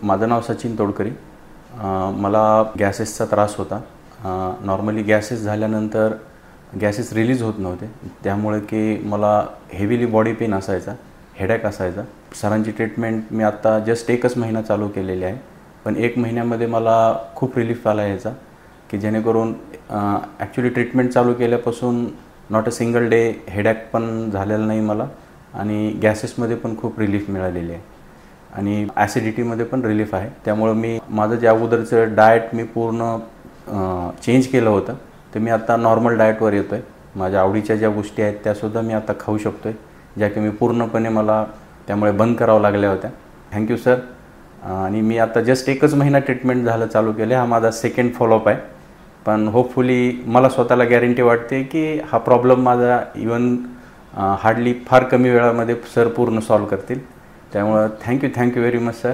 माझं नाव सचिन तोडकरी। मला गॅसेसचा त्रास होता। नॉर्मली गॅसेस झाल्यानंतर गॅसेस रिलीज होत नव्हते, त्यामुळे की मला हेवीली बॉडी पेन असायचा, हेडेक असायचा। सरांची ट्रीटमेंट मी आता जस्ट 1च महिना चालू केलेली आहे, पण 1 महिन्यामध्ये मला खूप रिलीफ आला याचा, की जेणेकरून ॲक्च्युली ट्रीटमेंट चालू केल्यापासून not a single day headache पण झालेलं नाही मला, आणि गॅसेसमध्ये पण खूप रिलीफ मिळालेली आहे, आणि ॲसिडिटीमध्ये पण रिलीफ आहे। त्यामुळे मी माझं जे अगोदरचं डाएट मी पूर्ण चेंज केलं होतं, तर मी आता नॉर्मल डाएटवर येतो आहे। माझ्या आवडीच्या ज्या गोष्टी आहेत त्यासुद्धा मी आता खाऊ शकतो आहे, ज्या की मी पूर्णपणे मला त्यामुळे बंद करावं लागल्या होत्या। Thank you sir. आणि मी आता जस्ट 1च महिना ट्रीटमेंट झालं चालू केलं, हा माझा सेकंड फॉलोअप आहे, पण होपफुली मला स्वतःला गॅरंटी वाटते की हा प्रॉब्लेम माझा इवन हार्डली फार कमी वेळामध्ये सर पूर्ण सॉल्व करतील। त्यामुळे थँक्यू व्हेरी मच सर।